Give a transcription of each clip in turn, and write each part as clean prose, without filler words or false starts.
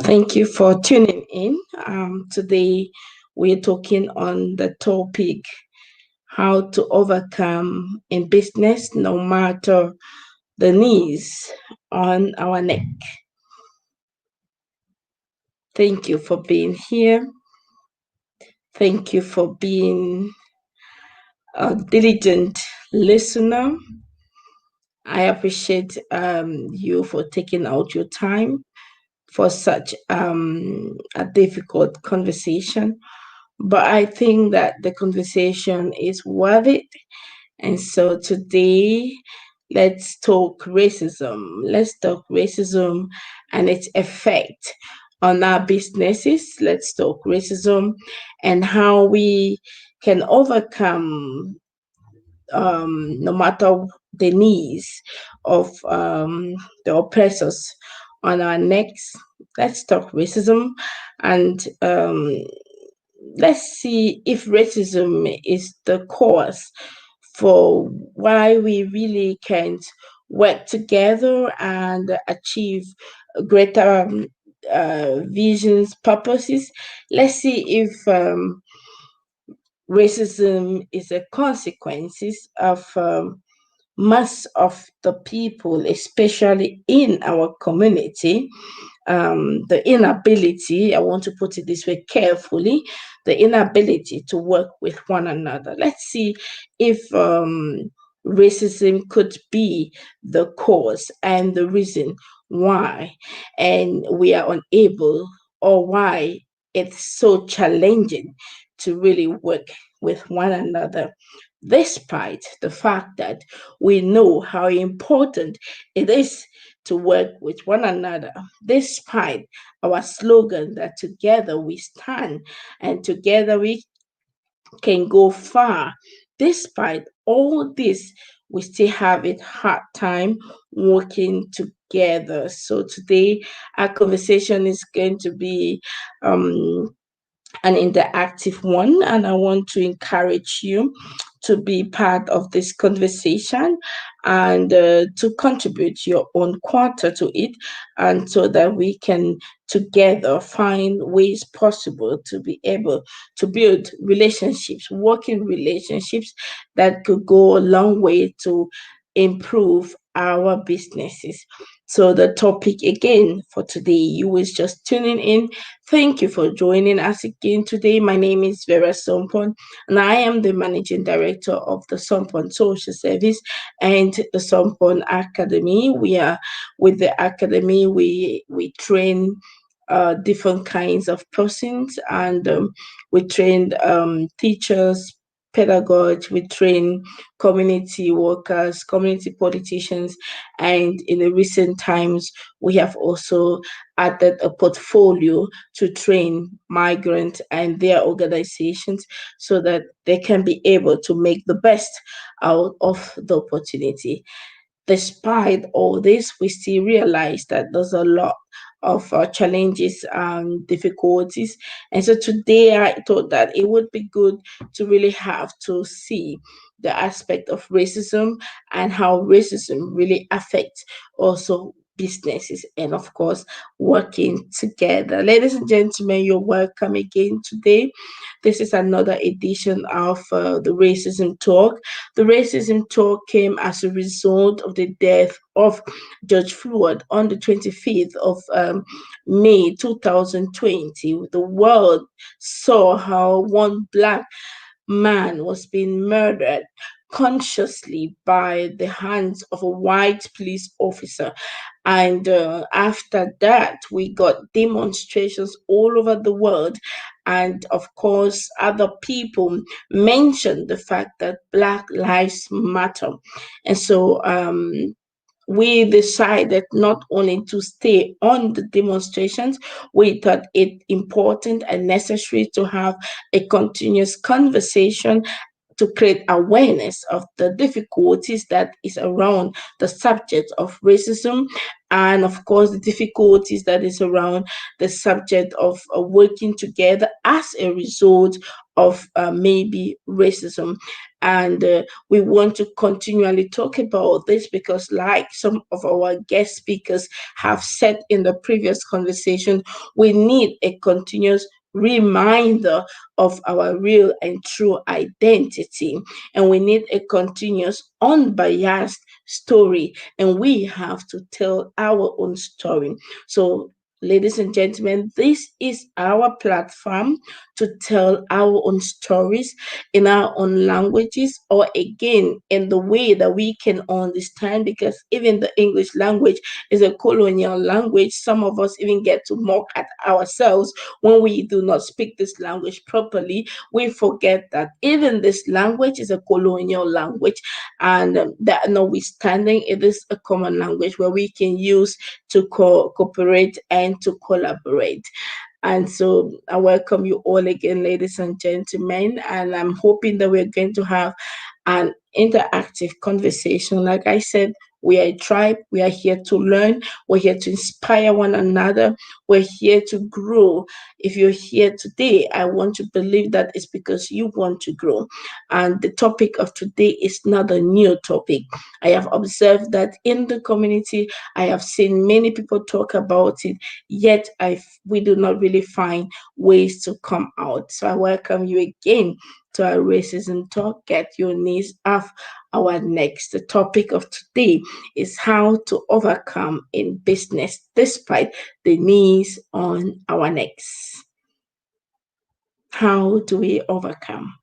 Thank you for tuning in. Today, we're talking on the topic how to overcome in business no matter the knees on our neck. Thank you for being here. Thank you for being a diligent listener. I appreciate you for taking out your time for such a difficult conversation. But I think that the conversation is worth it. And so today, let's talk racism. Let's talk racism and its effect on our businesses. Let's talk racism and how we can overcome, no matter the needs of the oppressors on our necks. Let's talk racism and let's see if racism is the cause for why we really can't work together and achieve greater visions, purposes. Let's see if racism is a consequences of most of the people, especially in our community, the inability, I want to put it this way carefully, the inability to work with one another. Let's see if racism could be the cause and the reason why, and we are unable, or why it's so challenging to really work with one another, despite the fact that we know how important it is to work with one another, despite our slogan that together we stand and together we can go far. Despite all this, we still have a hard time working together. So today, our conversation is going to be an interactive one, and I want to encourage you to be part of this conversation and to contribute your own quarter to it, and so that we can together find ways possible to be able to build relationships, working relationships that could go a long way to improve our businesses. So the topic again for today, you was just tuning in. Thank you for joining us again today. My name is Vera Sompon, and I am the Managing Director of the Sompon Social Service and the Sompon Academy. We are with the Academy, we train different kinds of persons, and we train teachers, pedagogues, we train community workers, community politicians, and in the recent times, we have also added a portfolio to train migrants and their organizations so that they can be able to make the best out of the opportunity. Despite all this, we still realize that there's a lot of challenges and difficulties. And so today I thought that it would be good to really have to see the aspect of racism and how racism really affects also businesses and of course working together. Ladies and gentlemen, you're welcome again today. This is another edition of the Racism Talk. The Racism Talk came as a result of the death of George Floyd on the 25th of May 2020. The world saw how one black man was being murdered consciously by the hands of a white police officer. And after that, we got demonstrations all over the world. And of course, other people mentioned the fact that Black Lives Matter. And so we decided not only to stay on the demonstrations, we thought it important and necessary to have a continuous conversation to create awareness of the difficulties that is around the subject of racism and of course the difficulties that is around the subject of working together as a result of maybe racism. And we want to continually talk about this because, like some of our guest speakers have said in the previous conversation, we need a continuous reminder of our real and true identity, and we need a continuous unbiased story, and we have to tell our own story. So, ladies and gentlemen, this is our platform to tell our own stories in our own languages, or again in the way that we can understand, because even the English language is a colonial language. Some of us even get to mock at ourselves when we do not speak this language properly. We forget that even this language is a colonial language, and that notwithstanding, it is a common language where we can use to cooperate and to collaborate. And so I welcome you all again, ladies and gentlemen, and I'm hoping that we're going to have an interactive conversation. Like I said, we are a tribe. We are here to learn. We're here to inspire one another. We're here to grow. If you're here today, I want to believe that it's because you want to grow. And the topic of today is not a new topic. I have observed that in the community, I have seen many people talk about it, yet we do not really find ways to come out. So I welcome you again to our racism talk. Get your knees off our next. The topic of today is how to overcome in business despite the knees on our necks. How do we overcome?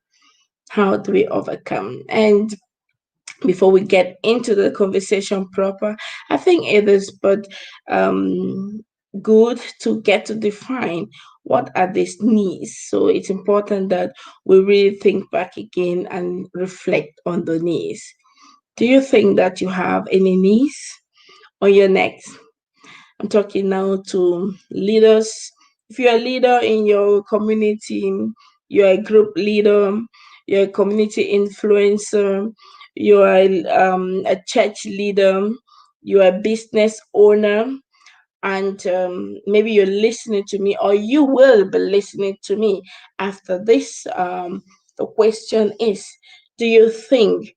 How do we overcome? And before we get into the conversation proper, I think it is but um, good to get to define what are these needs. So it's important that we really think back again and reflect on the needs. Do you think that you have any needs on your neck? I'm talking now to leaders. If you're a leader in your community, you're a group leader, you're a community influencer, you're a church leader, you're a business owner, and maybe you're listening to me, or you will be listening to me after this. The question is, do you think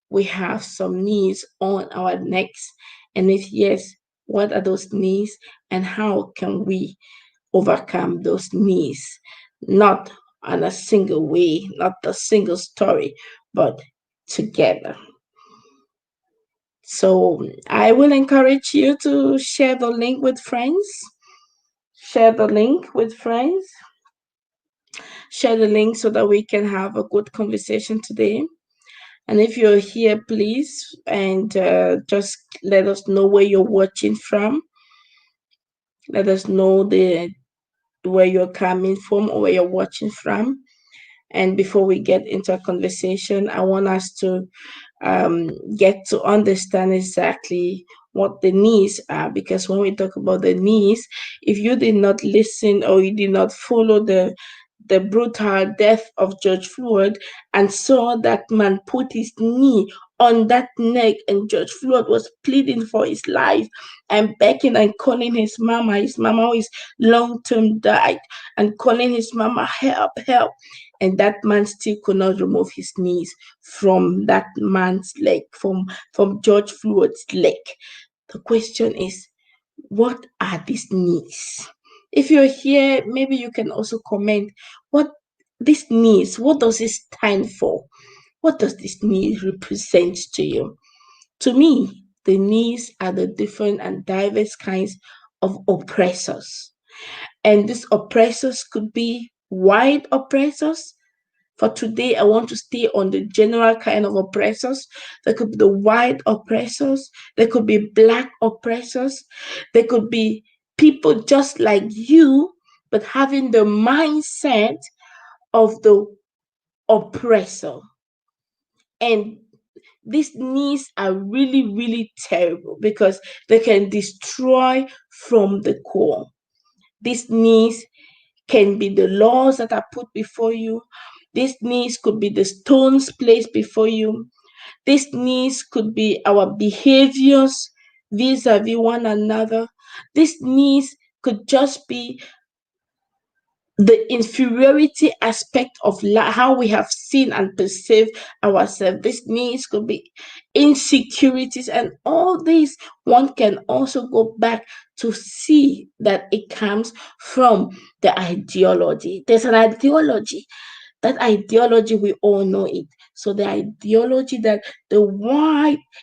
we have some needs on our necks? And if yes, what are those needs and how can we overcome those needs? Not on a single way, not a single story, but together. So I will encourage you to share the link with friends. Share the link with friends. Share the link so that we can have a good conversation today. And if you're here, please, and just let us know where you're watching from. Let us know where you're coming from or where you're watching from. And before we get into a conversation, I want us to get to understand exactly what the needs are. Because when we talk about the needs, if you did not listen or you did not follow the brutal death of George Floyd and saw that man put his knee on that neck, and George Floyd was pleading for his life and begging and calling his mama who is long term died, and calling his mama, help, help. And that man still could not remove his knees from that man's leg, from George Floyd's leg. The question is, what are these needs? If you're here, maybe you can also comment what this needs, what does it stand for? What does this need represent to you? To me, the needs are the different and diverse kinds of oppressors. And these oppressors could be white oppressors. For today, I want to stay on the general kind of oppressors. There could be the white oppressors, there could be black oppressors, there could be people just like you, but having the mindset of the oppressor. And these needs are really, really terrible because they can destroy from the core. These needs can be the laws that are put before you. These needs could be the stones placed before you. These needs could be our behaviors vis-a-vis one another. These needs could just be the inferiority aspect of how we have seen and perceived ourselves. These needs could be insecurities, and all these one can also go back to see that it comes from the ideology. There's an ideology. That ideology, we all know it. So the ideology that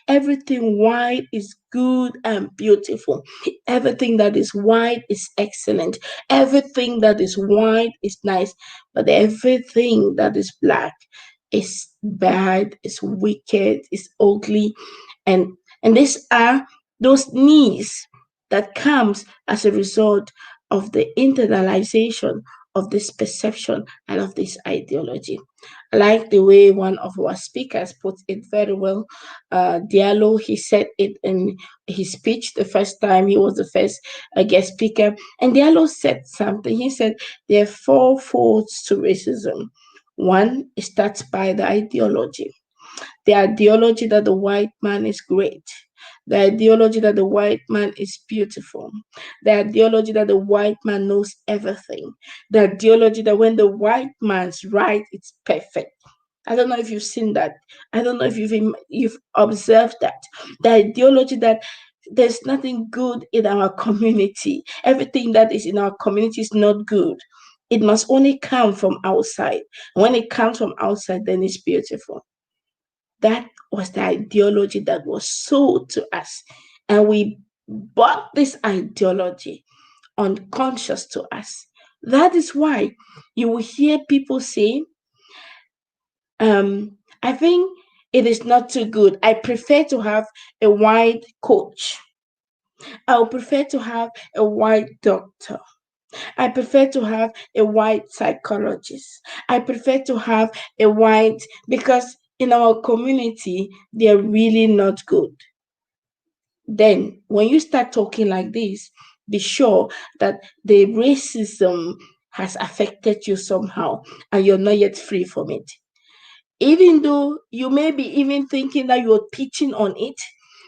everything white is good and beautiful. Everything that is white is excellent. Everything that is white is nice. But everything that is black is bad, is wicked, is ugly. And these are those needs that comes as a result of the internalization of this perception and of this ideology. I like the way one of our speakers put it very well. Diallo, he said it in his speech the first time he was the first guest speaker. And Diallo said something. He said there are four folds to racism. One, it starts by the ideology. The ideology that the white man is great. The ideology that the white man is beautiful. The ideology that the white man knows everything. The ideology that when the white man's right, it's perfect. I don't know if you've seen that. I don't know if you've observed that. The ideology that there's nothing good in our community. Everything that is in our community is not good. It must only come from outside. When it comes from outside, then it's beautiful. That was the ideology that was sold to us. And we bought this ideology unconscious to us. That is why you will hear people say, I think it is not too good. I prefer to have a white coach. I would prefer to have a white doctor. I prefer to have a white psychologist. I prefer to have a white, because in our community, they're really not good. Then, when you start talking like this, be sure that the racism has affected you somehow and you're not yet free from it. Even though you may be even thinking that you're pitching on it,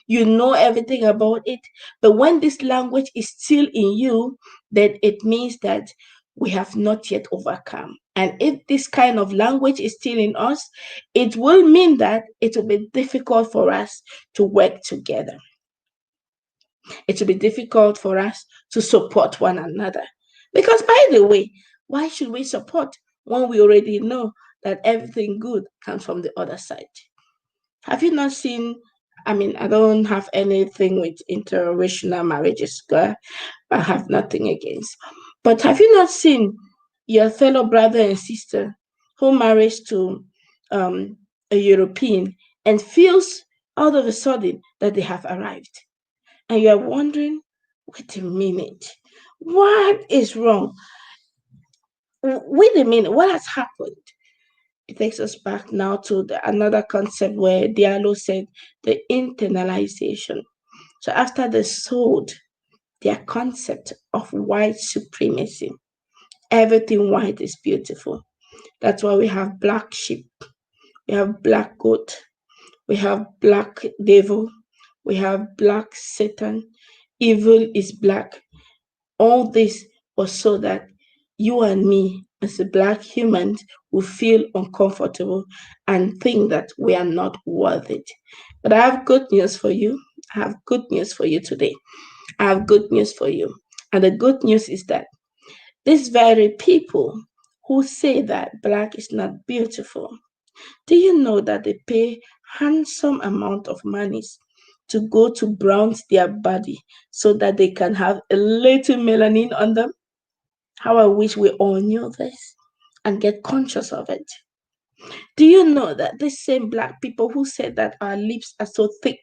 you know everything about it, but when this language is still in you, then it means that we have not yet overcome. And if this kind of language is still in us, it will mean that it will be difficult for us to work together. It will be difficult for us to support one another. Because, by the way, why should we support when we already know that everything good comes from the other side? Have you not seen? I mean, I don't have anything with interracial marriages, girl. I have nothing against. But have you not seen your fellow brother and sister who marries to a European and feels all of a sudden that they have arrived? And you are wondering, wait a minute, what is wrong? Wait a minute, what has happened? It takes us back now to another concept where Diallo said the internalization. So after they sold their concept of white supremacy, everything white is beautiful. That's why we have black sheep, we have black goat, we have black devil, we have black Satan, evil is black. All this was so that you and me, as a black human, will feel uncomfortable and think that we are not worth it. But I have good news for you. I have good news for you today. I have good news for you. And the good news is that these very people who say that black is not beautiful, do you know that they pay handsome amount of monies to go to bronze their body so that they can have a little melanin on them? How I wish we all knew this and get conscious of it. Do you know that these same black people who said that our lips are so thick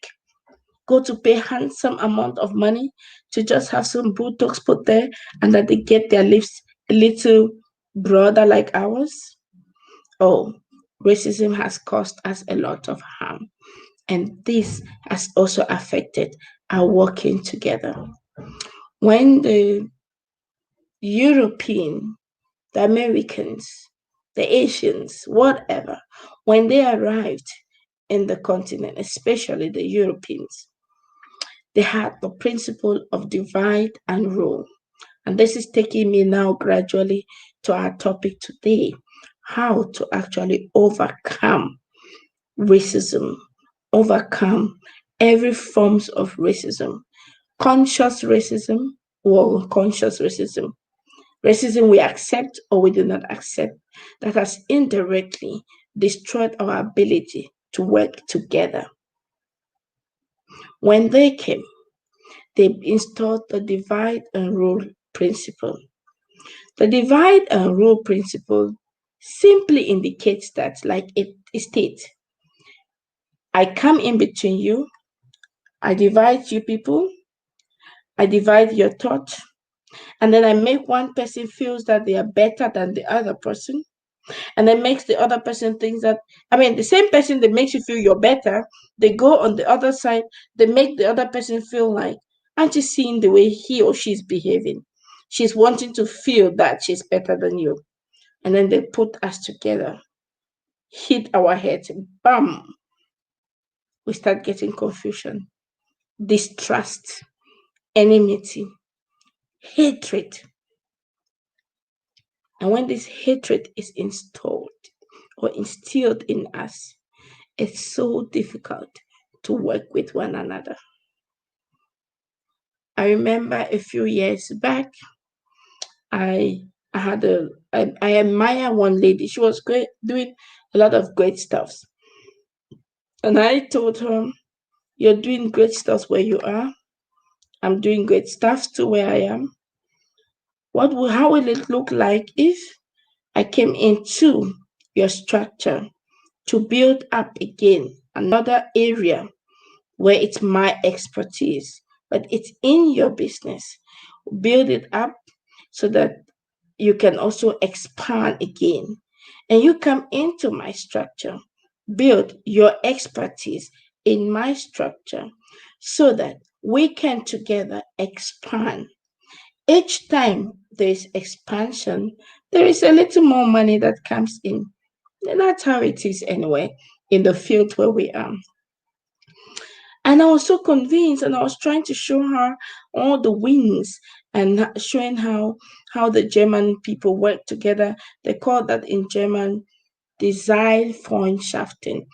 go to pay handsome amount of money to just have some Botox put there and that they get their lips a little broader like ours? Oh, racism has caused us a lot of harm. And this has also affected our working together. When the European, the Americans, the Asians, whatever, when they arrived in the continent, especially the Europeans, They had the principle of divide and rule. And this is taking me now gradually to our topic today, how to actually overcome racism, overcome every forms of racism, conscious racism or unconscious racism, racism we accept or we do not accept, that has indirectly destroyed our ability to work together. When they came, they installed the divide and rule principle. The divide and rule principle simply indicates that, like it states, I come in between you, I divide you people, I divide your thought, and then I make one person feels that they are better than the other person, and then makes the other person think that, I mean, the same person that makes you feel you're better, they go on the other side, they make the other person feel like, aren't you seeing the way he or she's behaving? She's wanting to feel that she's better than you. And then they put us together, hit our heads, bam, we start getting confusion, distrust, enmity, hatred. And when this hatred is installed or instilled in us, it's so difficult to work with one another. I remember a few years back, I I admire one lady. She was great, doing a lot of great stuff. And I told her, you're doing great stuff where you are. I'm doing great stuff too where I am. How will it look like if I came into your structure to build up again another area where it's my expertise, but it's in your business. Build it up so that you can also expand again. And you come into my structure, build your expertise in my structure so that we can together expand. Each time there's expansion, there is a little more money that comes in. And that's how it is anyway in the field where we are. And I was so convinced, and I was trying to show her all the wings and showing how the German people work together. They call that in German Designfreundschaften.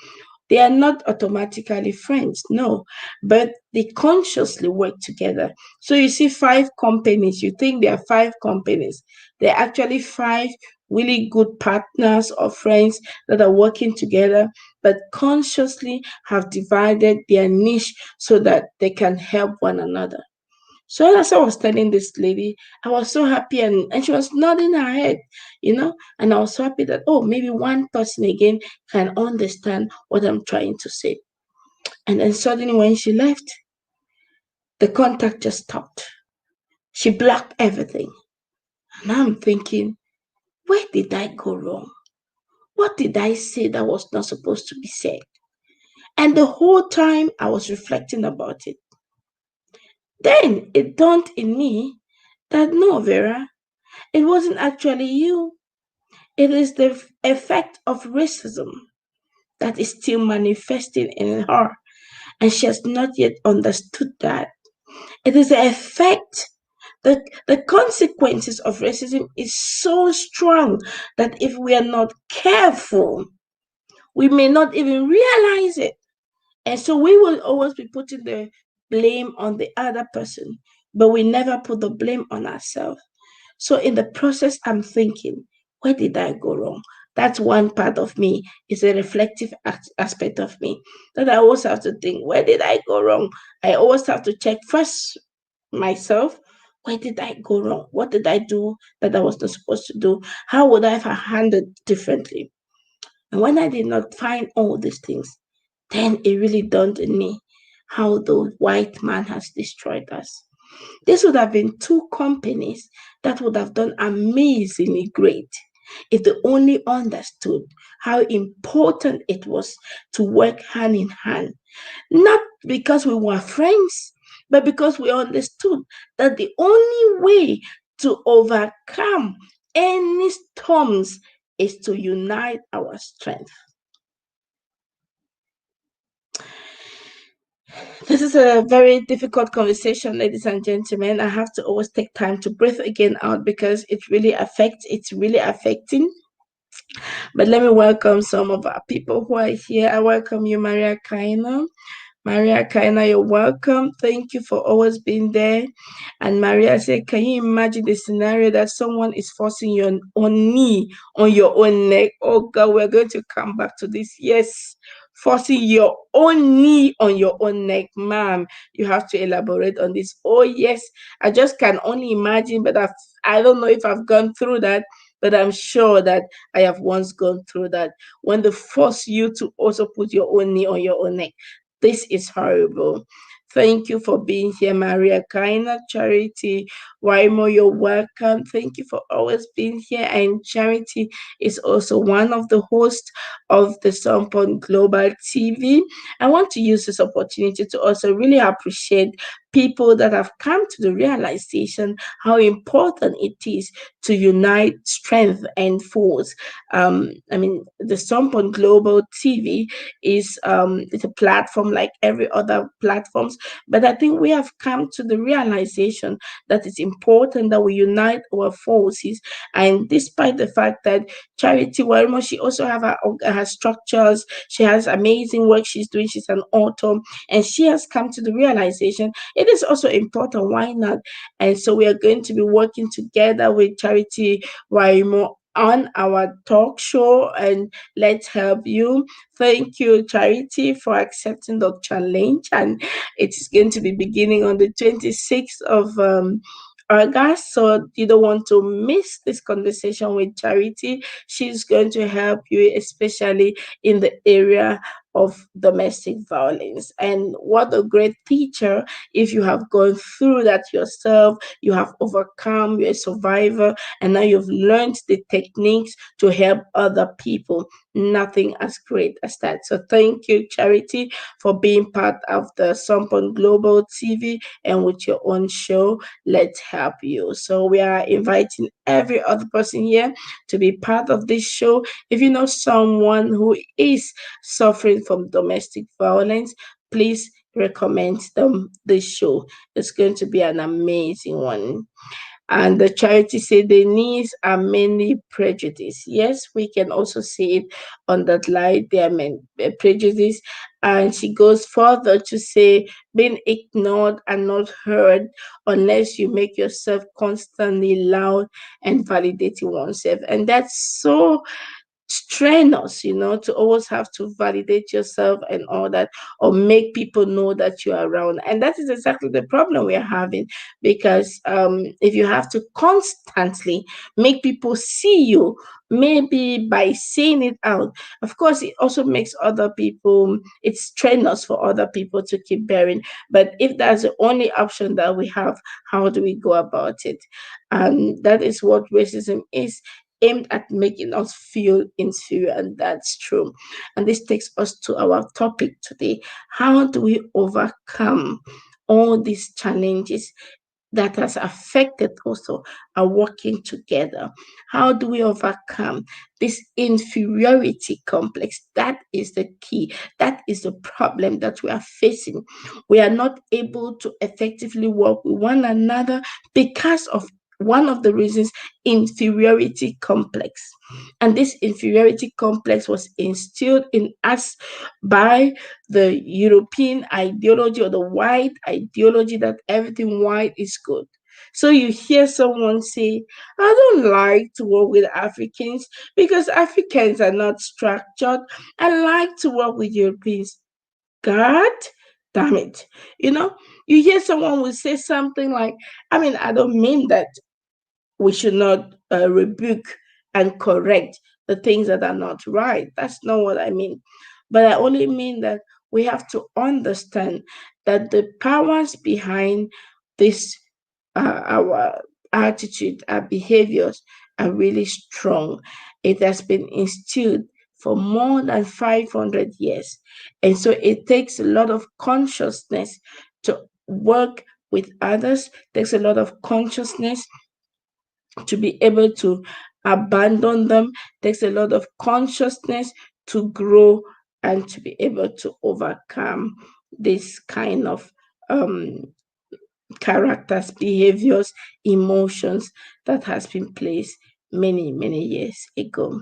They are not automatically friends, no, but they consciously work together. So you see 5 companies, you think there are 5 companies. They're actually 5 really good partners or friends that are working together, but consciously have divided their niche so that they can help one another. So as I was telling this lady, I was so happy, and she was nodding her head, and I was so happy that, oh, maybe one person again can understand what I'm trying to say. And then suddenly when she left, the contact just stopped. She blocked everything. And I'm thinking, where did I go wrong? What did I say that was not supposed to be said? And the whole time I was reflecting about it. Then it dawned in me that no, Vera, it wasn't actually you. It is the effect of racism that is still manifesting in her, and she has not yet understood that. It is the effect, the consequences of racism is so strong that if we are not careful, we may not even realize it. And so we will always be putting the blame on the other person, but we never put the blame on ourselves. So in the process, I'm thinking, where did I go wrong? That's one part of me. It's a reflective aspect of me that I always have to think, where did I go wrong? I always have to check first myself. Where did I go wrong? What did I do that I was not supposed to do? How would I have handled differently? And when I did not find all these things, then it really dawned on me how the white man has destroyed us. This would have been 2 companies that would have done amazingly great if they only understood how important it was to work hand in hand. Not because we were friends, but because we understood that the only way to overcome any storms is to unite our strength. This is a very difficult conversation, ladies and gentlemen. I have to always take time to breathe again out because it's really affecting. But let me welcome some of our people who are here. I welcome you, Maria Kaina. Maria Kaina, you're welcome. Thank you for always being there. And Maria said, can you imagine the scenario that someone is forcing your own knee on your own neck? Oh God, we're going to come back to this. Yes, forcing your own knee on your own neck. Ma'am, you have to elaborate on this. Oh yes, I just can only imagine, but I don't know if I've gone through that, but I'm sure that I have once gone through that when they force you to also put your own knee on your own neck. This is horrible. Thank you for being here, Maria Kaina. Charity Waimo, you're welcome. Thank you for always being here. And Charity is also one of the hosts of the Sompon Global TV. I want to use this opportunity to also really appreciate people that have come to the realization how important it is to unite strength and force. The Sompon Global TV is it's a platform like every other platforms, but I think we have come to the realization that it's important that we unite our forces. And despite the fact that Charity Wermo, she also have her structures, she has amazing work she's doing, she's an author, and she has come to the realization it is also important. Why not? And so we are going to be working together with Charity Wermo on our talk show and let's help you. Thank you, Charity, for accepting the challenge. And it's going to be beginning on the 26th of August. So you don't want to miss this conversation with Charity. She's going to help you, especially in the area of domestic violence. And what a great teacher if you have gone through that yourself, you have overcome, you're a survivor, and now you've learned the techniques to help other people. Nothing as great as that. So thank you, Charity, for being part of the Sompon Global TV and with your own show. Let's help you. So we are inviting every other person here to be part of this show. If you know someone who is suffering from domestic violence, please recommend them this show. It's going to be an amazing one. And the charity said the needs are mainly prejudice. Yes, we can also see it on that line. There are many prejudice. And she goes further to say being ignored and not heard unless you make yourself constantly loud and validating oneself. And that's so strenuous, to always have to validate yourself and all that, or make people know that you're around. And that is exactly the problem we're having because if you have to constantly make people see you, maybe by saying it out, of course, it also makes other people, it's strenuous for other people to keep bearing. But if that's the only option that we have, how do we go about it? And that is what racism is, aimed at making us feel inferior, and that's true. And this takes us to our topic today. How do we overcome all these challenges that has affected also our working together? How do we overcome this inferiority complex? That is the key. That is the problem that we are facing. We are not able to effectively work with one another because of one of the reasons, inferiority complex. And this inferiority complex was instilled in us by the European ideology or the white ideology that everything white is good. So you hear someone say, I don't like to work with Africans because Africans are not structured. I like to work with Europeans. God damn it. You know, you hear someone will say something like, I don't mean that we should not rebuke and correct the things that are not right. That's not what I mean. But I only mean that we have to understand that the powers behind this, our attitude, our behaviors, are really strong. It has been instilled for more than 500 years. And so it takes a lot of consciousness to work with others, takes a lot of consciousness to be able to abandon them, takes a lot of consciousness to grow and to be able to overcome this kind of um, characters, behaviors, emotions that has been placed many, many years ago.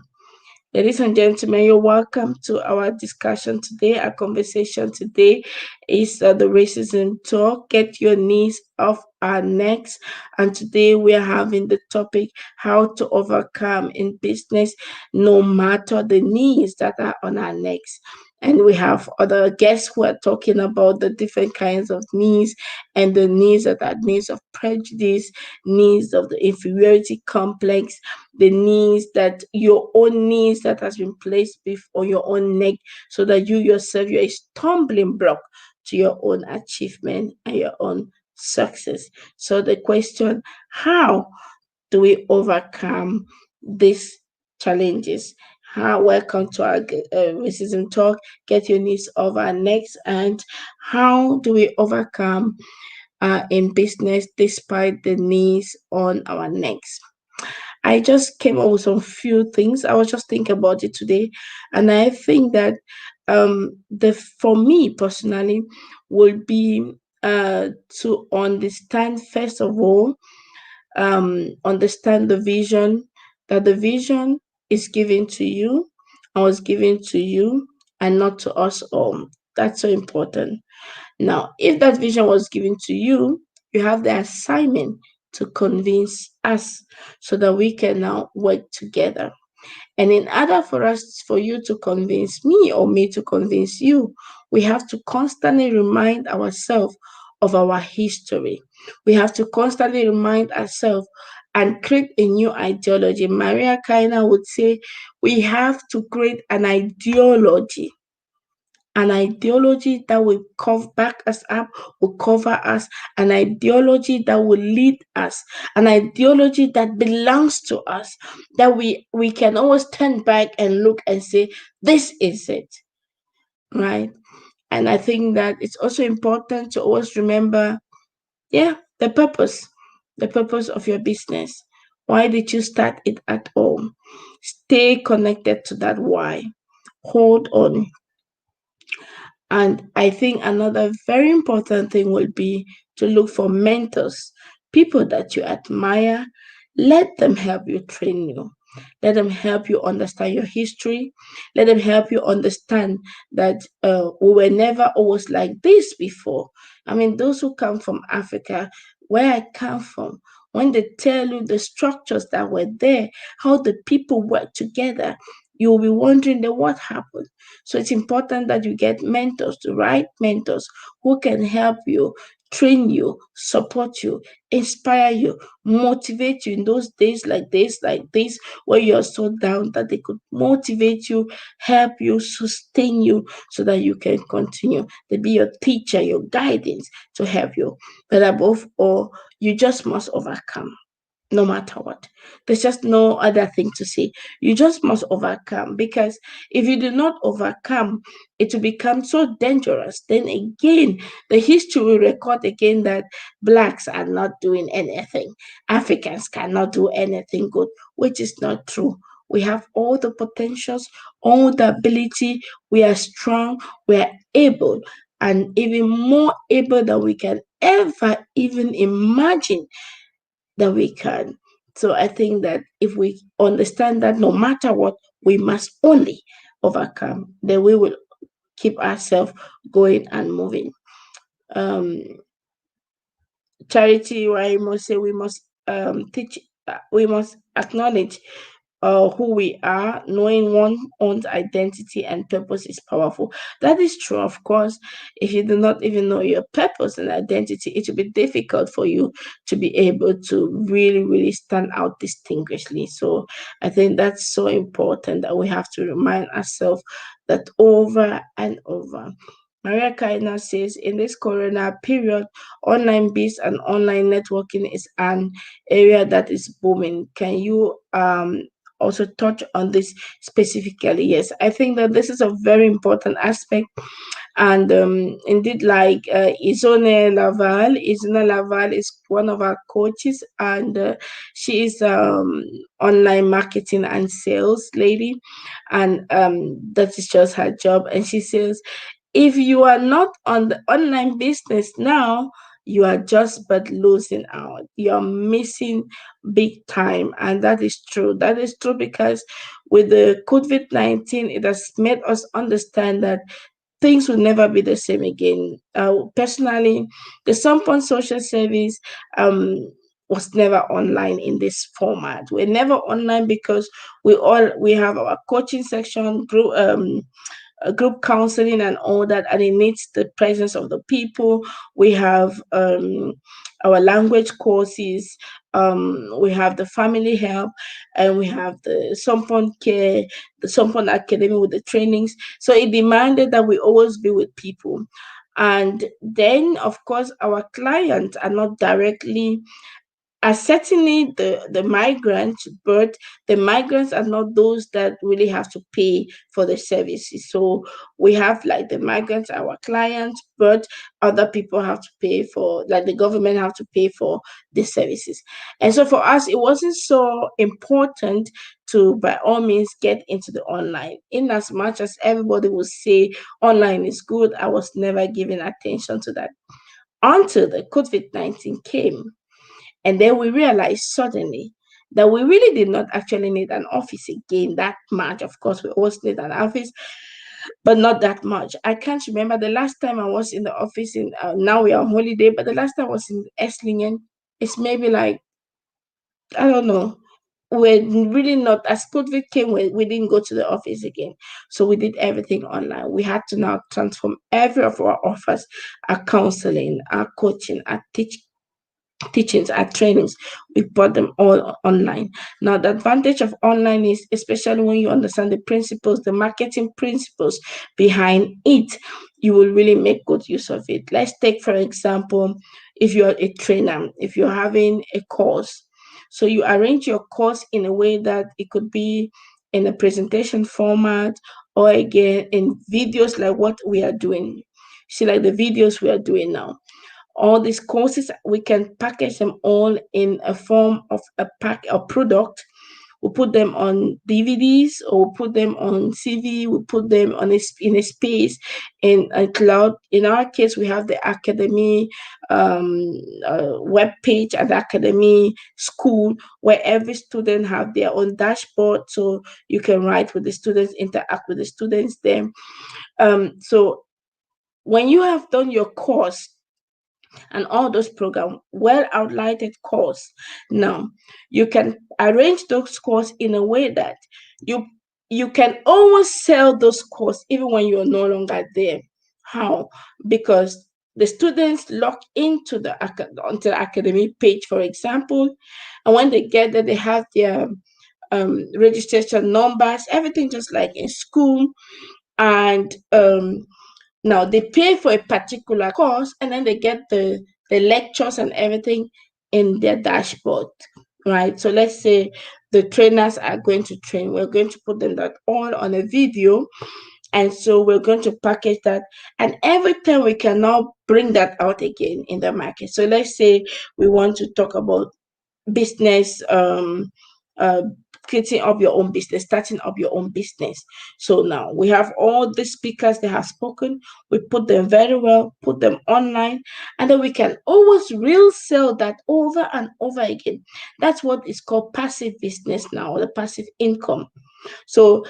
Ladies and gentlemen, you're welcome to our discussion today. Our conversation today is the racism talk. Get your knees off our necks. And today we are having the topic how to overcome in business no matter the knees that are on our necks. And we have other guests who are talking about the different kinds of needs and the needs that are needs of prejudice, needs of the inferiority complex, the needs that your own needs that has been placed before your own neck, so that you yourself, you're a stumbling block to your own achievement and your own success. So the question, how do we overcome these challenges? Welcome to our racism talk. Get your knees off our necks. And how do we overcome in business despite the knees on our necks? I just came up with some few things. I was just thinking about it today, and I think that the for me personally would be to understand, first of all, understand the vision, that the vision is given to you, and was given to you, and not to us all. That's so important. Now, if that vision was given to you, you have the assignment to convince us so that we can now work together. And in order for you to convince me or me to convince you, we have to constantly remind ourselves of our history. We have to constantly remind ourselves and create a new ideology. Maria Kaina would say we have to create an ideology that will back us up, will cover us, an ideology that will lead us, an ideology that belongs to us, that we can always turn back and look and say, this is it, right? And I think that it's also important to always remember, yeah, the purpose of your business. Why did you start it at all? Stay connected to that why. Hold on. And I think another very important thing will be to look for mentors, people that you admire. Let them help you train you. Let them help you understand your history. Let them help you understand that we were never always like this before. I mean, those who come from Africa, where I come from, when they tell you the structures that were there, how the people work together, you will be wondering then what happened. So it's important that you get mentors, the right mentors who can help you, train you, support you, inspire you, motivate you in those days like this, where you're so down, that they could motivate you, help you, sustain you so that you can continue. They be your teacher, your guidance to help you. But above all, you just must overcome no matter what. There's just no other thing to say. You just must overcome, because if you do not overcome, it will become so dangerous. Then again, the history will record again that blacks are not doing anything, Africans cannot do anything good, which is not true. We have all the potentials, all the ability. We are strong, we are able, and even more able than we can ever even imagine that we can. So I think that if we understand that no matter what, we must only overcome, then we will keep ourselves going and moving. Um, Charity, I must say, teach, we must acknowledge who we are. Knowing one's own identity and purpose is powerful. That is true, of course. If you do not even know your purpose and identity, it will be difficult for you to be able to really, really stand out distinguishedly. So I think that's so important that we have to remind ourselves that over and over. Maria Kaina says, in this corona period, online biz and online networking is an area that is booming. Can you also touch on this specifically? Yes, I think that this is a very important aspect. And indeed, like Izone Laval is one of our coaches, and she is online marketing and sales lady, and that is just her job. And she says If you are not on the online business now, you are just but losing out. You're missing big time. And that is true. That is true because with the COVID-19, it has made us understand that things will never be the same again. Personally, the Sompon social service um, was never online in this format. We're never online because we have our coaching section, group counseling and all that, and it needs the presence of the people. We have our language courses, we have the family help, and we have the Sompon care, the Sompon Academy with the trainings. So it demanded that we always be with people. And then, of course, our clients are not directly are certainly the migrants, but the migrants are not those that really have to pay for the services. So we have like the migrants, our clients, but other people have to pay for, like the government have to pay for the services. And so for us, it wasn't so important to by all means get into the online. In as much as everybody will say online is good, I was never giving attention to that until the COVID-19 came. And then we realized suddenly that we really did not actually need an office again that much. Of course, we always need an office, but not that much. I can't remember the last time I was in the office. In Now we are on holiday, but the last time I was in Esslingen, it's maybe like, I don't know. We're really not, as COVID came, we didn't go to the office again. So we did everything online. We had to now transform every of our offers, our counseling, our coaching, our teachings, our trainings. We brought them all online. Now, the advantage of online is, especially when you understand the principles, the marketing principles behind it, you will really make good use of it. Let's take, for example, if you're a trainer, if you're having a course, so you arrange your course in a way that it could be in a presentation format, or again in videos like what we are doing. See, like the videos we are doing now, all these courses, we can package them all in a form of a product. We put them on DVDs, or we put them on CV. We put them in a space in a cloud. In our case, we have the academy web page at the academy school, where every student have their own dashboard, so you can write with the students, interact with the students. Then, so when you have done your course and all those programs, well outlined course. Now, you can arrange those courses in a way that you you can always sell those courses even when you're no longer there. How? Because the students log into onto the academy page, for example, and when they get there, they have their registration numbers, everything just like in school, and now they pay for a particular course, and then they get the lectures and everything in their dashboard, right? So let's say the trainers are going to train. We're going to put them that all on a video, and so we're going to package that. And every time we can now bring that out again in the market. So let's say we want to talk about business, uh creating up your own business, starting up your own business. So now we have all the speakers that have spoken. We put them very well, put them online, and then we can always real sell that over and over again. That's what is called passive business now, the passive income. So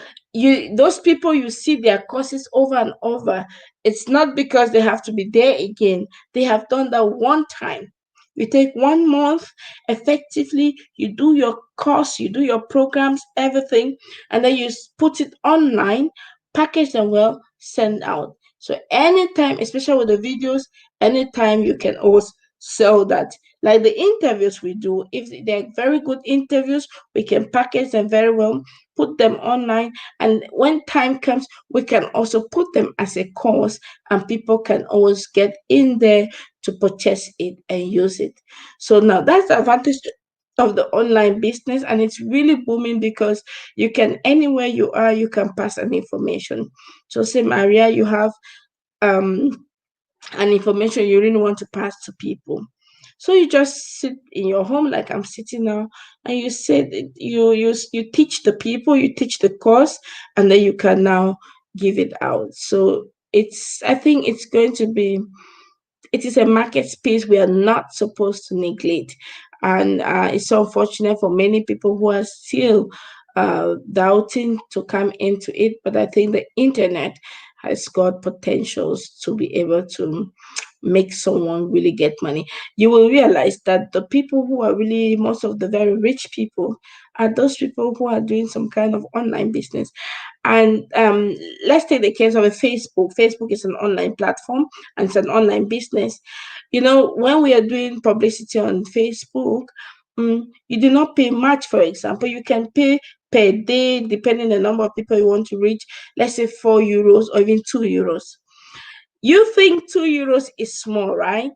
those people, you see their courses over and over. It's not because they have to be there again. They have done that one time. You take 1 month effectively, you do your course, you do your programs, everything, and then you put it online, package them well, send out. So anytime, especially with the videos, anytime you can always sell that. Like the interviews we do, if they're very good interviews, we can package them very well, put them online, and when time comes, we can also put them as a course, and people can always get in there to purchase it and use it. So now that's the advantage of the online business, and it's really booming because you can, anywhere you are, you can pass an information. So say, Maria, you have um an information you really want to pass to people. So you just sit in your home like I'm sitting now, and you say you teach the people, you teach the course, and then you can now give it out. So I think it's going to be, it is a market space we are not supposed to neglect. And it's so unfortunate for many people who are still doubting to come into it. But I think the internet has got potentials to be able to make someone really get money. You will realize that the people who are really, most of the very rich people, are those people who are doing some kind of online business. And let's take the case of a Facebook. Facebook is an online platform and it's an online business. You know, when we are doing publicity on Facebook, you do not pay much. For example, you can pay per day, depending on the number of people you want to reach, let's say €4 or even €2. You think €2 is small, right?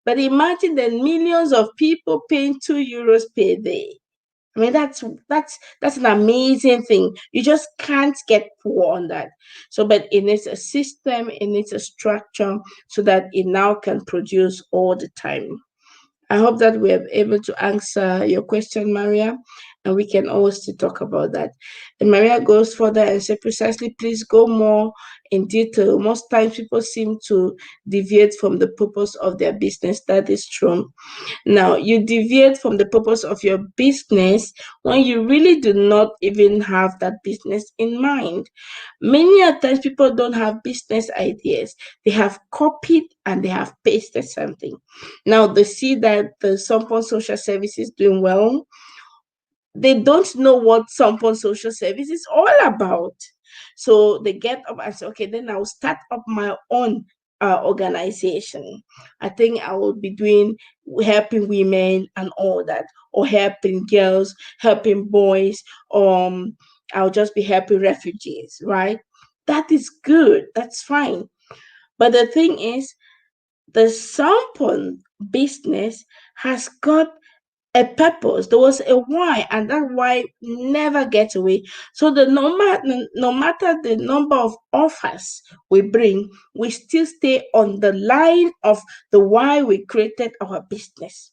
But imagine the millions of people paying €2 per day. I mean, that's an amazing thing. You just can't get poor on that. So, but it needs a system, it needs a structure so that it now can produce all the time. I hope that we are able to answer your question, Maria, and we can always still talk about that. And Maria goes further and says, precisely, please go more in detail. Most times people seem to deviate from the purpose of their business. That is true. Now, you deviate from the purpose of your business when you really do not even have that business in mind. Many a times people don't have business ideas. They have copied and they have pasted something. Now they see that the Sompon Social Service is doing well. They don't know what Sompon Social Service is all about. So they get up and say, okay, then I'll start up my own organization. I think I will be doing helping women and all that, or helping girls, helping boys. I'll just be helping refugees, right? That is good. That's fine. But the thing is, the Sompon business has got a purpose. There was a why, and that why never gets away. So no matter the number of offers we bring, we still stay on the line of the why we created our business.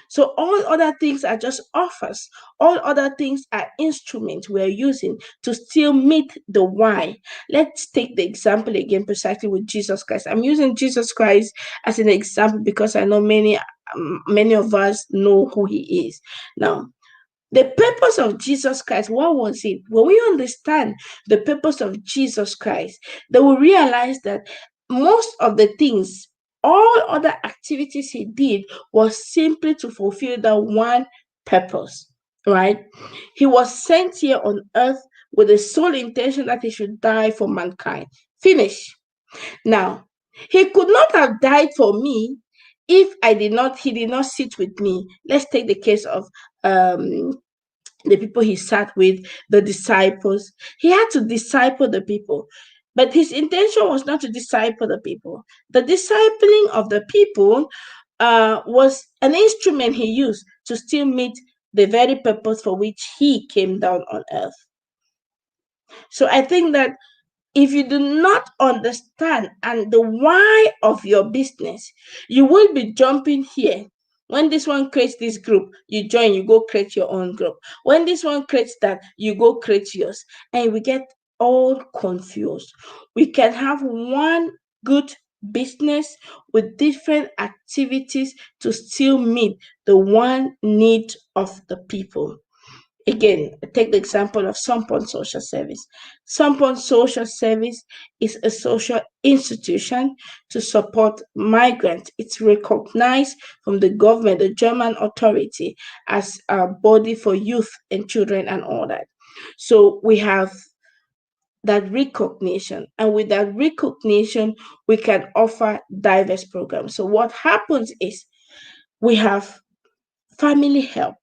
So all other things are just offers. All other things are instruments we're using to still meet the why. Let's take the example again precisely with Jesus Christ. I'm using Jesus Christ as an example because I know many of us know who he is. Now, the purpose of Jesus Christ, what was it? When we understand the purpose of Jesus Christ, then we realize that most of the things, all other activities he did was simply to fulfill that one purpose, right? He was sent here on earth with the sole intention that he should die for mankind. Finish. Now, he could not have died for me if he did not sit with me. Let's take the case of the people he sat with, the disciples. He had to disciple the people. But his intention was not to disciple the people. The discipling of the people was an instrument he used to still meet the very purpose for which he came down on earth. So I think that if you do not understand and the why of your business, you will be jumping here. When this one creates this group, you join, you go create your own group. When this one creates that, you go create yours. And we get all confused. We can have one good business with different activities to still meet the one need of the people. Again, take the example of Sompon Social Service. Sompon Social Service is a social institution to support migrants. It's recognized from the government, the German authority, as a body for youth and children and all that. So we have that recognition, and with that recognition, we can offer diverse programs. So what happens is we have family help.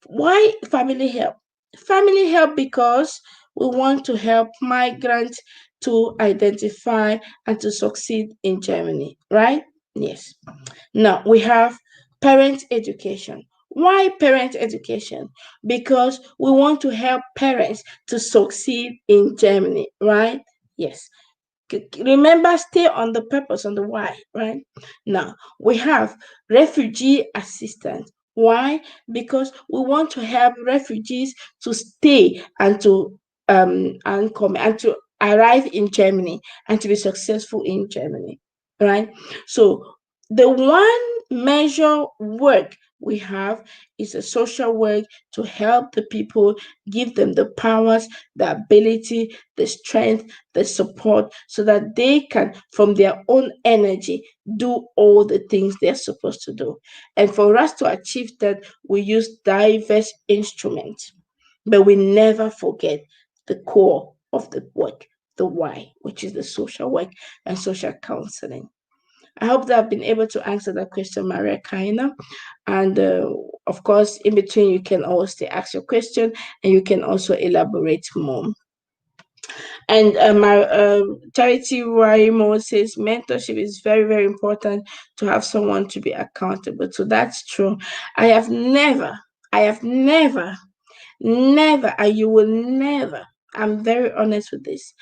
Why family help? Family help because we want to help migrants to identify and to succeed in Germany, right? Yes. Now we have parent education. Why parent education? Because we want to help parents to succeed in Germany, right? Yes. Remember, stay on the purpose, on the why, right? Now we have refugee assistance. Why? Because we want to help refugees to stay and to come and to arrive in Germany and to be successful in Germany, right? So the one major work we have is a social work to help the people, give them the powers, the ability, the strength, the support, so that they can, from their own energy, do all the things they're supposed to do. And for us to achieve that, we use diverse instruments, but we never forget the core of the work, the why, which is the social work and social counseling. I hope that I've been able to answer that question, Maria Kaina. And of course, in between, you can always ask your question and you can also elaborate more. And my Charity Warimo says mentorship is very, very important to have someone to be accountable to. That's true. I have never, I have never, never, and you will never, I'm very honest with this.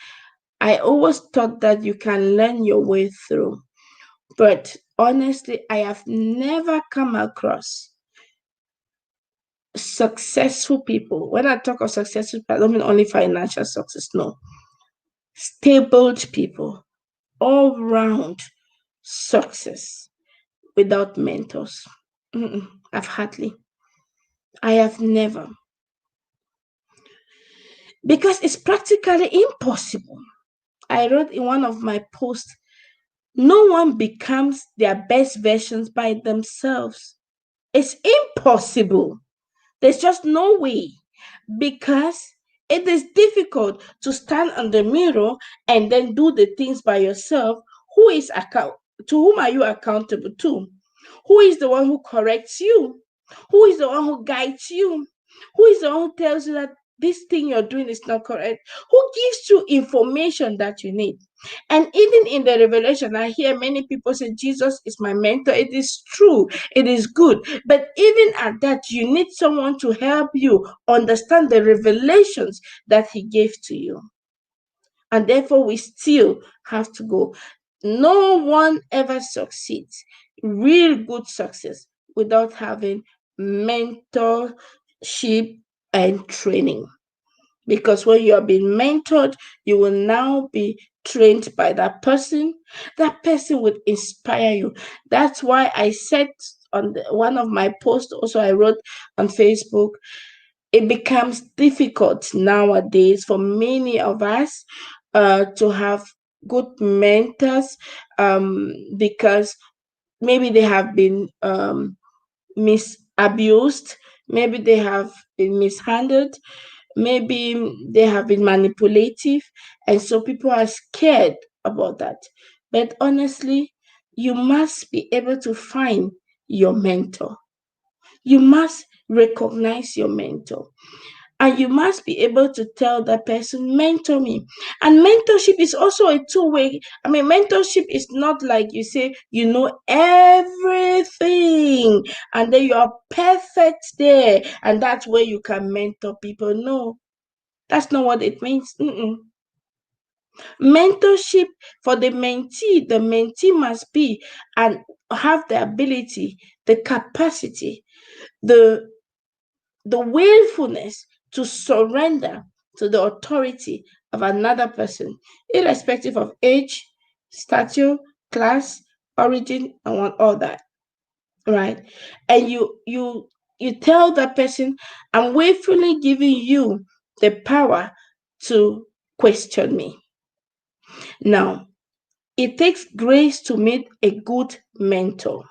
I always thought that you can learn your way through. But honestly, I have never come across successful people. When I talk of successful people, I don't mean only financial success, no. Stable people, all round success without mentors. I've hardly. I have never. Because it's practically impossible. I wrote in one of my posts, no one becomes their best versions by themselves. It's impossible. There's just no way, because it is difficult to stand on the mirror and then do the things by yourself. Who is to whom are you accountable to? Who is the one who corrects you? Who is the one who guides you? Who is the one who tells you that this thing you're doing is not correct? Who gives you information that you need? And even in the revelation, I hear many people say, Jesus is my mentor. It is true, it is good. But even at that, you need someone to help you understand the revelations that He gave to you. And therefore, we still have to go. No one ever succeeds, real good success, without having mentorship and training. Because when you are being mentored, you will now be trained by that person. That person would inspire you. That's why I said on one of my posts, also I wrote on Facebook, it becomes difficult nowadays for many of us to have good mentors, because maybe they have been misabused, maybe they have been mishandled, maybe they have been manipulative, and so people are scared about that. But honestly, you must be able to find your mentor. You must recognize your mentor. And you must be able to tell that person, mentor me. And mentorship is also a two-way. I mean, mentorship is not like you say, you know everything and then you are perfect there. And that's where you can mentor people. No, that's not what it means. Mentorship for the mentee must be and have the ability, the capacity, the willfulness to surrender to the authority of another person, irrespective of age, stature, class, origin, and all that, right? And you tell that person, I'm willfully giving you the power to question me. Now, it takes grace to meet a good mentor.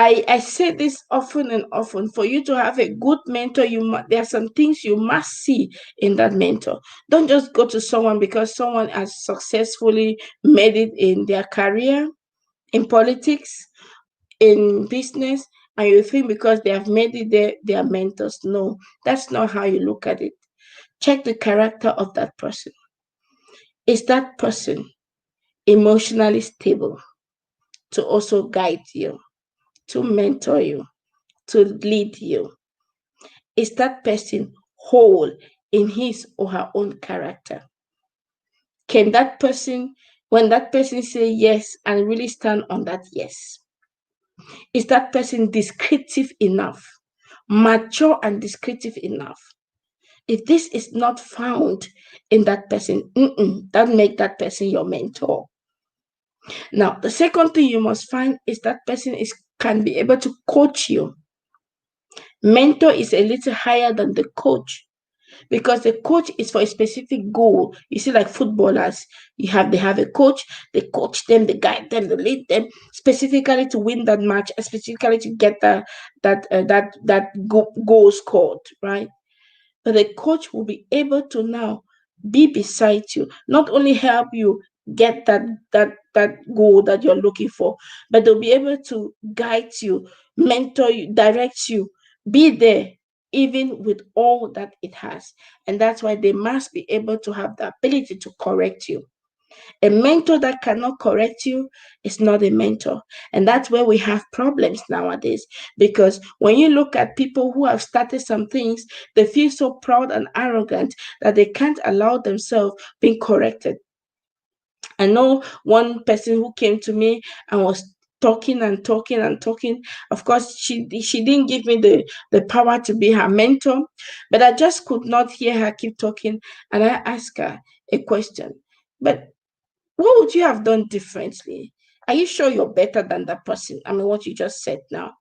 I say this often and often. For you to have a good mentor, there are some things you must see in that mentor. Don't just go to someone because someone has successfully made it in their career, in politics, in business, and you think because they have made it, they are mentors. No, that's not how you look at it. Check the character of that person. Is that person emotionally stable to also guide you, to mentor you, to lead you? Is that person whole in his or her own character? Can that person, when that person say yes and really stand on that yes? Is that person descriptive enough, mature and descriptive enough? If this is not found in that person, that make that person your mentor. Now, the second thing you must find is that person is can be able to coach you. Mentor is a little higher than the coach, because the coach is for a specific goal. You see, like footballers, they have a coach, they coach them, they guide them, they lead them specifically to win that match, specifically to get that goal scored, right? But the coach will be able to now be beside you, not only help you get that goal that you're looking for, but they'll be able to guide you, mentor you, direct you, be there even with all that it has. And that's why they must be able to have the ability to correct you. A mentor that cannot correct you is not a mentor. And that's where we have problems nowadays. Because when you look at people who have started some things, they feel so proud and arrogant that they can't allow themselves being corrected. I know one person who came to me and was talking and talking and talking. Of course, she didn't give me the power to be her mentor, but I just could not hear her keep talking. And I asked her a question. But what would you have done differently? Are you sure you're better than that person? I mean, what you just said now.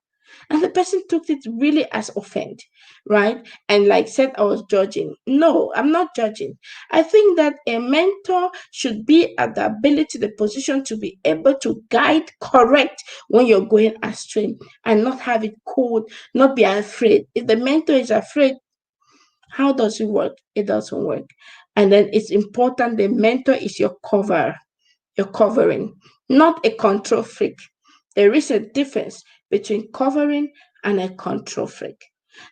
And the person took it really as offend, right? And like said, I was judging. No, I'm not judging. I think that a mentor should be at the ability, the position to be able to guide, correct when you're going astray, and not have it cold, not be afraid. If the mentor is afraid, how does it work? It doesn't work. And then it's important the mentor is your covering, not a control freak. There is a difference between covering and a control freak.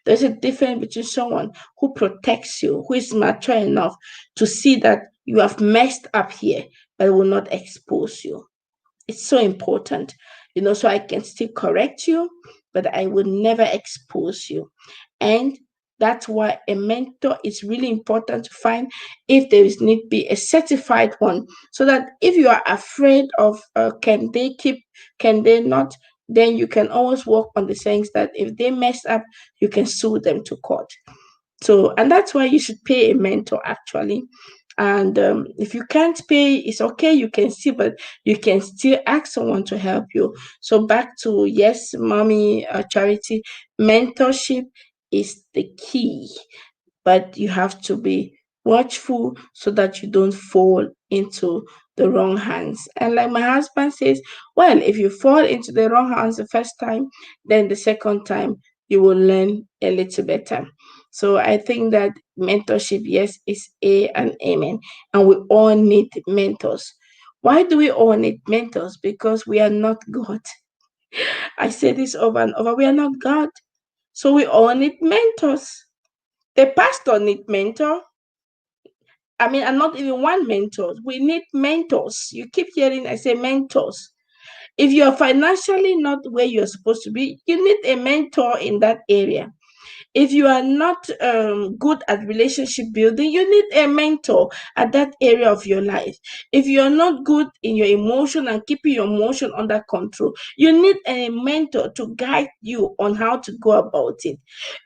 There's a difference between someone who protects you, who is mature enough to see that you have messed up here, but will not expose you. It's so important, so I can still correct you, but I will never expose you. And that's why a mentor is really important to find, if there is need be a certified one, so that if you are afraid of can they not, then you can always work on the things that if they mess up, you can sue them to court. So, and that's why you should pay a mentor actually. And if you can't pay, it's okay. You can see, but you can still ask someone to help you. So back to yes, mommy, Charity, mentorship is the key, but you have to be watchful so that you don't fall into the wrong hands. And like my husband says, well, if you fall into the wrong hands the first time, then the second time you will learn a little better. So I think that mentorship, yes, is A and amen. And we all need mentors. Why do we all need mentors? Because we are not God. I say this over and over. We are not God. So we all need mentors. The pastor need mentor. I mean, and not even one mentor. We need mentors. You keep hearing I say mentors. If you're financially not where you're supposed to be, you need a mentor in that area. If you are not good at relationship building, you need a mentor at that area of your life. If you are not good in your emotion and keeping your emotion under control, you need a mentor to guide you on how to go about it.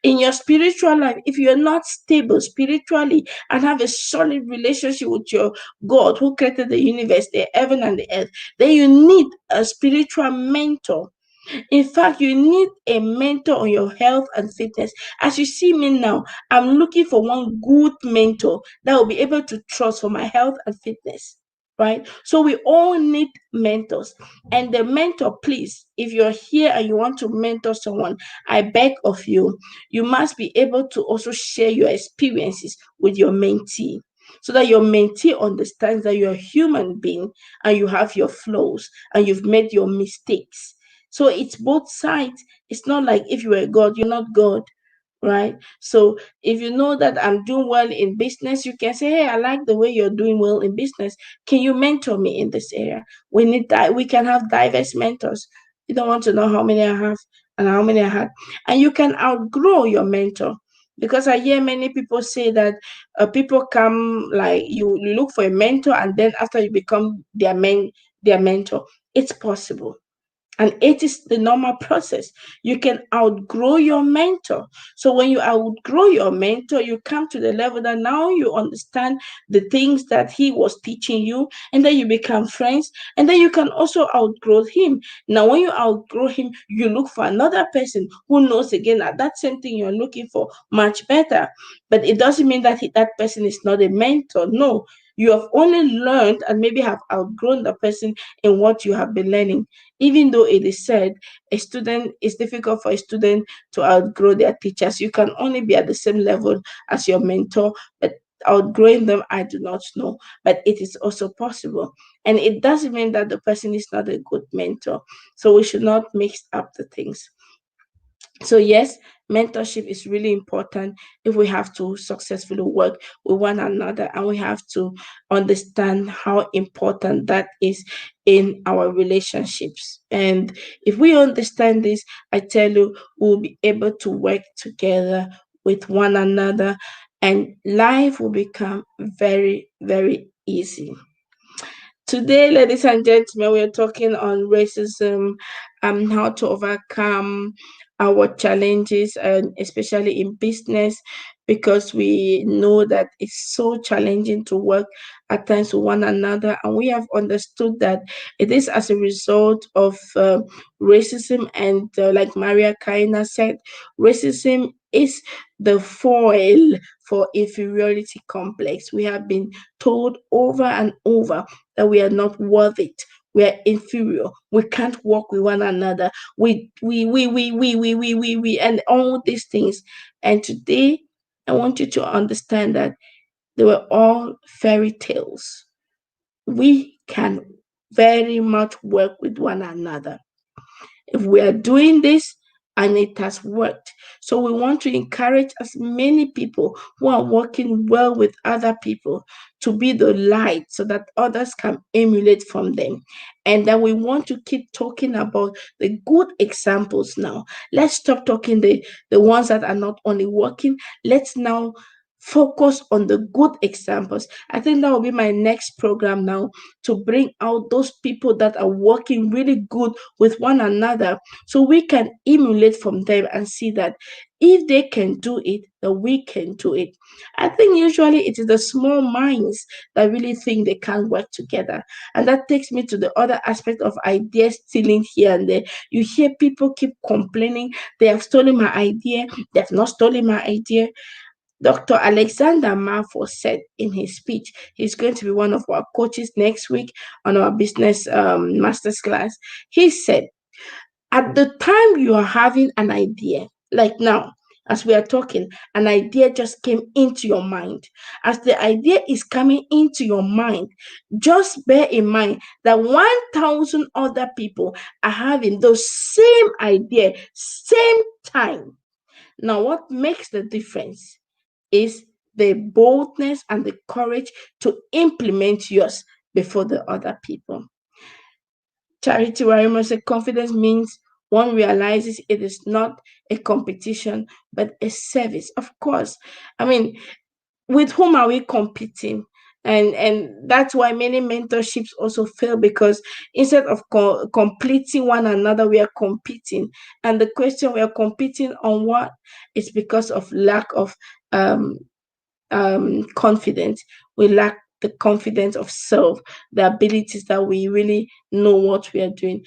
In your spiritual life, if you are not stable spiritually and have a solid relationship with your God who created the universe, the heaven and the earth, then you need a spiritual mentor. In fact, you need a mentor on your health and fitness. As you see me now, I'm looking for one good mentor that will be able to trust for my health and fitness. Right? So we all need mentors. And the mentor, please, if you're here and you want to mentor someone, I beg of you, you must be able to also share your experiences with your mentee, so that your mentee understands that you're a human being and you have your flaws and you've made your mistakes. So it's both sides. It's not like if you were God, you're not God, right? So if you know that I'm doing well in business, you can say, "Hey, I like the way you're doing well in business. Can you mentor me in this area?" We need that. We can have diverse mentors. You don't want to know how many I have and how many I had, and you can outgrow your mentor. Because I hear many people say that people come, like you look for a mentor, and then after you become their mentor, it's possible. And it is the normal process. You can outgrow your mentor. So when you outgrow your mentor, you come to the level that now you understand the things that he was teaching you, and then you become friends, and then you can also outgrow him. Now, when you outgrow him, you look for another person who knows again that same thing you're looking for much better. But it doesn't mean that that person is not a mentor. No, you have only learned and maybe have outgrown the person in what you have been learning. Even though it is said a student, it's difficult for a student to outgrow their teachers. You can only be at the same level as your mentor, but outgrowing them, I do not know. But it is also possible. And it doesn't mean that the person is not a good mentor. So we should not mix up the things. So, yes, mentorship is really important if we have to successfully work with one another, and we have to understand how important that is in our relationships. And if we understand this, I tell you, we'll be able to work together with one another, and life will become very, very easy. Today, ladies and gentlemen, we are talking on racism and how to overcome our challenges, and especially in business, because we know that it's so challenging to work at times with one another. And we have understood that it is as a result of racism. And like Maria Kaina said, racism is the foil for inferiority complex. We have been told over and over that we are not worth it. We are inferior. We can't work with one another. And all these things. And today, I want you to understand that they were all fairy tales. We can very much work with one another if we are doing this, and it has worked. So we want to encourage as many people who are working well with other people to be the light so that others can emulate from them. And then we want to keep talking about the good examples now. Let's stop talking the ones that are not only working. Let's now focus on the good examples. I think that will be my next program now, to bring out those people that are working really good with one another, so we can emulate from them and see that if they can do it, that we can do it. I think usually it is the small minds that really think they can work together. And that takes me to the other aspect of ideas stealing here and there. You hear people keep complaining, they have stolen my idea, they have not stolen my idea. Dr. Alexander Malfoy said in his speech, he's going to be one of our coaches next week on our business master's class. He said, at the time you are having an idea, like now, as we are talking, an idea just came into your mind. As the idea is coming into your mind, just bear in mind that 1,000 other people are having the same idea, same time. Now, what makes the difference is the boldness and the courage to implement yours before the other people. Charity Warimo said confidence means one realizes it is not a competition but a service. Of course. I mean, with whom are we competing? And that's why many mentorships also fail, because instead of completing one another, we are competing. And the question, we are competing on what? It's because of lack of um confidence. We lack the confidence of self, the abilities that we really know what we are doing.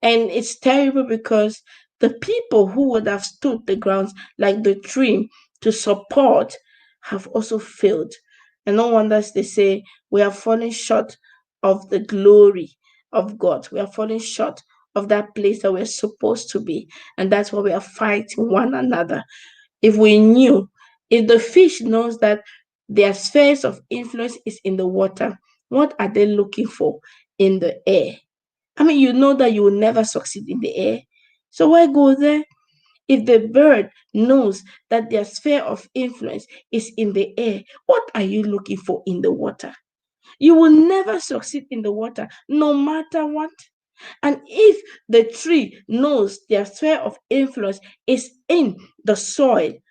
And it's terrible because the people who would have stood the grounds like the tree to support have also failed. And no wonders they say we are falling short of the glory of God. We are falling short of that place that we're supposed to be. And that's why we are fighting one another. If we knew, if the fish knows that their spheres of influence is in the water, what are they looking for in the air? I mean, you know that you will never succeed in the air. So why go there? If the bird knows that their sphere of influence is in the air, what are you looking for in the water? You will never succeed in the water, no matter what. And if the tree knows their sphere of influence is in the solid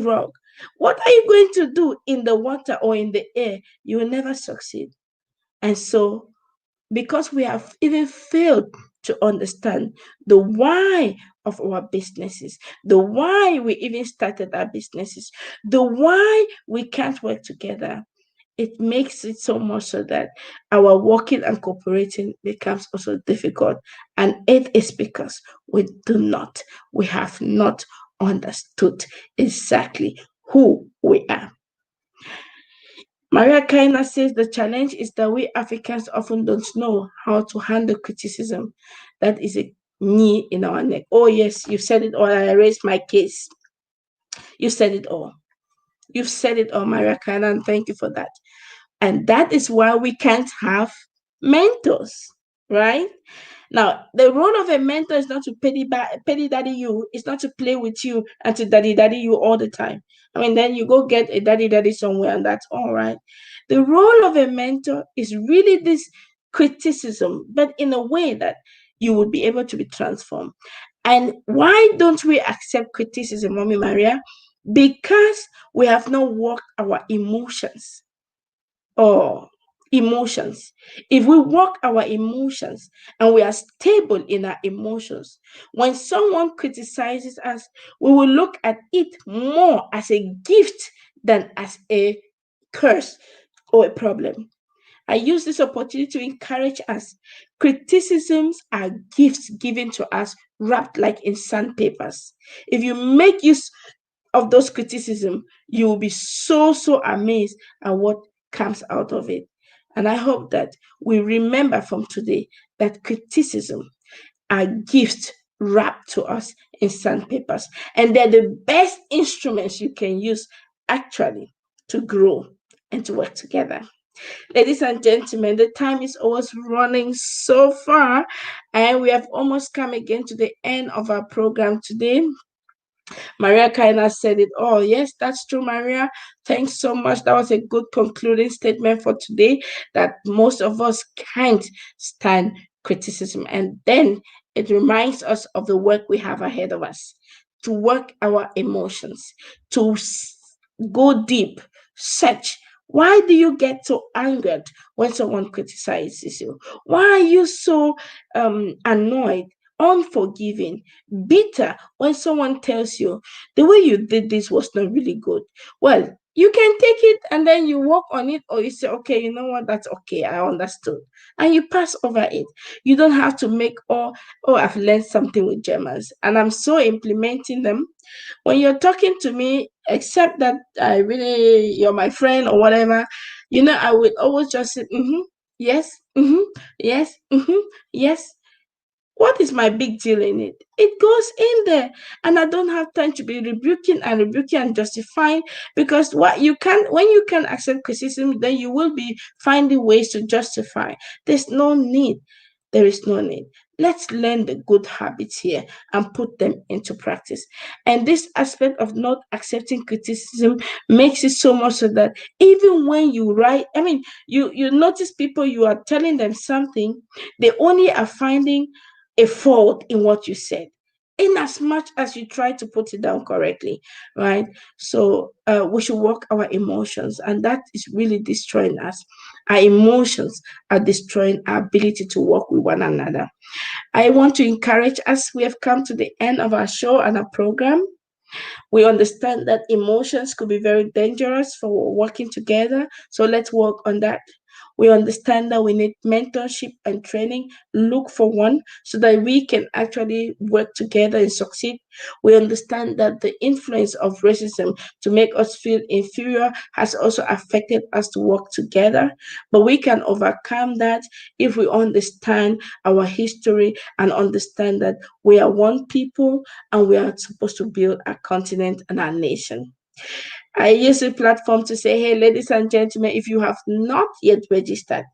rock, what are you going to do in the water or in the air? You will never succeed. And so because we have even failed to understand the why of our businesses, the why we even started our businesses, the why we can't work together. It makes it so much so that our working and cooperating becomes also difficult. And it is because we have not understood exactly who we are. Maria Kaina says the challenge is that we Africans often don't know how to handle criticism. That is a knee in our neck. Oh, yes, you said it all. I raised my case. You said it all. You've said it all, Maria Kaina, and thank you for that. And that is why we can't have mentors, right? Now, the role of a mentor is not to petty daddy you, it's not to play with you and to daddy you all the time. I mean, then you go get a daddy somewhere and that's all right. The role of a mentor is really this criticism, but in a way that you would be able to be transformed. And why don't we accept criticism, Mommy Maria? Because we have not worked our emotions or emotions. If we work our emotions and we are stable in our emotions, when someone criticizes us, we will look at it more as a gift than as a curse or a problem. I use this opportunity to encourage us. Criticisms are gifts given to us wrapped like in sandpapers. If you make use of those criticism, you will be so amazed at what comes out of it. And I hope that we remember from today that criticism are gifts wrapped to us in sandpapers, and they're the best instruments you can use actually to grow and to work together. Ladies and gentlemen, the time is always running so far, and we have almost come again to the end of our program today. Maria kind of said it all. Yes, that's true, Maria. Thanks so much. That was a good concluding statement for today, that most of us can't stand criticism. And then it reminds us of the work we have ahead of us, to work our emotions, to go deep, search. Why do you get so angered when someone criticizes you? Why are you so annoyed, unforgiving, bitter when someone tells you the way you did this was not really good? Well, you can take it and then you work on it, or you say, okay, you know what, that's okay, I understood. And you pass over it. You don't have to make, oh, I've learned something with Germans and I'm so implementing them. When you're talking to me, except that I really, you're my friend or whatever, I would always just say, yes, yes, yes. What is my big deal in it? It goes in there. And I don't have time to be rebuking and justifying, because when you can accept criticism, then you will be finding ways to justify. There's no need. There is no need. Let's learn the good habits here and put them into practice. And this aspect of not accepting criticism makes it so much so that even when you write, I mean, you notice people, you are telling them something, they only are finding a fault in what you said, in as much as you try to put it down correctly, right? So we should work our emotions, and that is really destroying us. Our emotions are destroying our ability to work with one another. I want to encourage us. We have come to the end of our show and our program. We understand that emotions could be very dangerous for working together. So let's work on that. We understand that we need mentorship and training. Look for one so that we can actually work together and succeed. We understand that the influence of racism to make us feel inferior has also affected us to work together. But we can overcome that if we understand our history and understand that we are one people and we are supposed to build our continent and our nation. I use the platform to say, hey, ladies and gentlemen, if you have not yet registered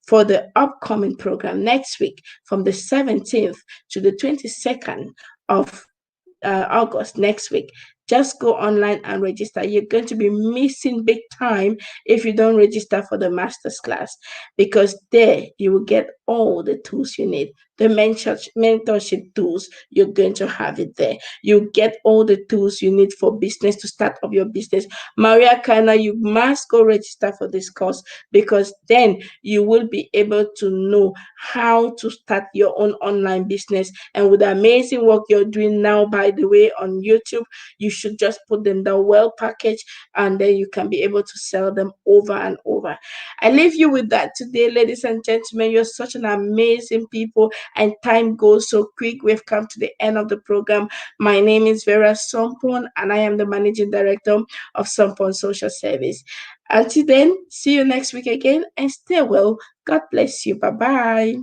for the upcoming program next week from the 17th to the 22nd of August next week, just go online and register. You're going to be missing big time if you don't register for the master's class, because there you will get all the tools you need the mentorship tools, you're going to have it there. You get all the tools you need for business to start up your business. Maria Kana, you must go register for this course, because then you will be able to know how to start your own online business. And with the amazing work you're doing now, by the way, on YouTube, you should just put them down well packaged, and then you can be able to sell them over and over. I leave you with that today, ladies and gentlemen. You're such an amazing people, and time goes so quick. We've come to the end of the program. My name is Vera Sompon, and I am the managing director of Sompon Social Service. Until then, see you next week again, and stay well. God bless you. Bye bye.